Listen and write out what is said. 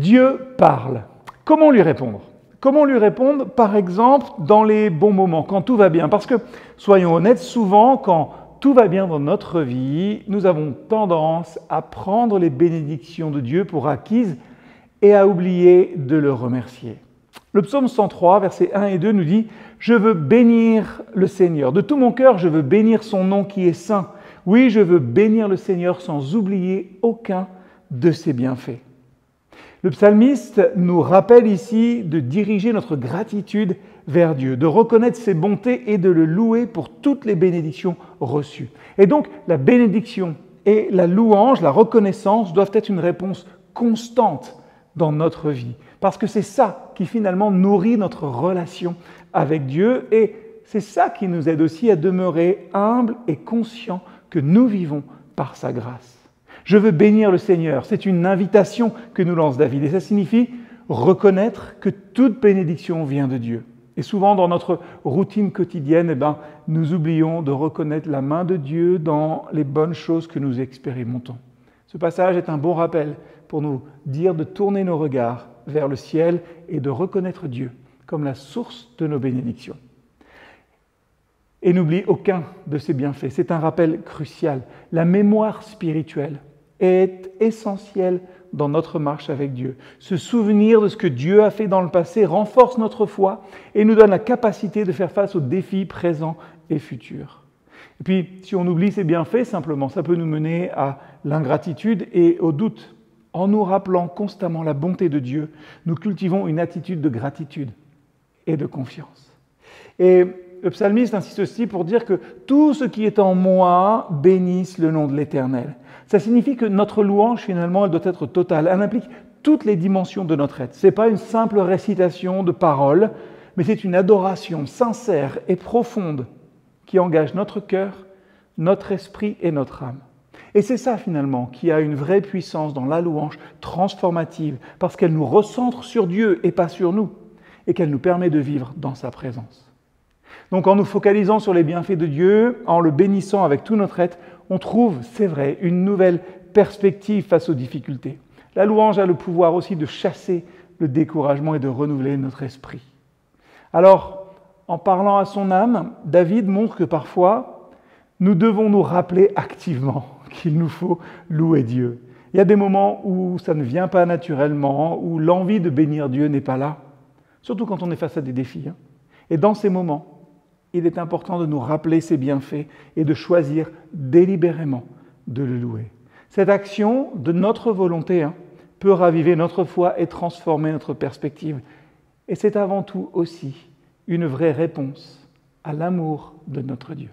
Dieu parle. Comment lui répondre? Comment lui répondre, par exemple, dans les bons moments, quand tout va bien? Parce que, soyons honnêtes, souvent, quand tout va bien dans notre vie, nous avons tendance à prendre les bénédictions de Dieu pour acquises et à oublier de le remercier. Le psaume 103, versets 1 et 2 nous dit « Je veux bénir le Seigneur. De tout mon cœur, je veux bénir son nom qui est saint. Oui, je veux bénir le Seigneur sans oublier aucun de ses bienfaits. » Le psalmiste nous rappelle ici de diriger notre gratitude vers Dieu, de reconnaître ses bontés et de le louer pour toutes les bénédictions reçues. Et donc, la bénédiction et la louange, la reconnaissance doivent être une réponse constante dans notre vie, parce que c'est ça qui finalement nourrit notre relation avec Dieu et c'est ça qui nous aide aussi à demeurer humbles et conscients que nous vivons par sa grâce. Je veux bénir le Seigneur. C'est une invitation que nous lance David. Et ça signifie reconnaître que toute bénédiction vient de Dieu. Et souvent, dans notre routine quotidienne, nous oublions de reconnaître la main de Dieu dans les bonnes choses que nous expérimentons. Ce passage est un bon rappel pour nous dire de tourner nos regards vers le ciel et de reconnaître Dieu comme la source de nos bénédictions. Et n'oublie aucun de ses bienfaits. C'est un rappel crucial. La mémoire spirituelle est essentielle dans notre marche avec Dieu. Se souvenir de ce que Dieu a fait dans le passé renforce notre foi et nous donne la capacité de faire face aux défis présents et futurs. Et puis, si on oublie ces bienfaits, simplement, ça peut nous mener à l'ingratitude et au doute. En nous rappelant constamment la bonté de Dieu, nous cultivons une attitude de gratitude et de confiance. Et le psalmiste insiste aussi pour dire que tout ce qui est en moi bénisse le nom de l'Éternel. Ça signifie que notre louange, finalement, elle doit être totale. Elle implique toutes les dimensions de notre être. Ce n'est pas une simple récitation de paroles, mais c'est une adoration sincère et profonde qui engage notre cœur, notre esprit et notre âme. Et c'est ça, finalement, qui a une vraie puissance dans la louange transformative, parce qu'elle nous recentre sur Dieu et pas sur nous, et qu'elle nous permet de vivre dans sa présence. Donc en nous focalisant sur les bienfaits de Dieu, en le bénissant avec tout notre être, on trouve, c'est vrai, une nouvelle perspective face aux difficultés. La louange a le pouvoir aussi de chasser le découragement et de renouveler notre esprit. Alors, en parlant à son âme, David montre que parfois, nous devons nous rappeler activement qu'il nous faut louer Dieu. Il y a des moments où ça ne vient pas naturellement, où l'envie de bénir Dieu n'est pas là, surtout quand on est face à des défis. Et dans ces moments, il est important de nous rappeler ses bienfaits et de choisir délibérément de le louer. Cette action de notre volonté peut raviver notre foi et transformer notre perspective. Et c'est avant tout aussi une vraie réponse à l'amour de notre Dieu.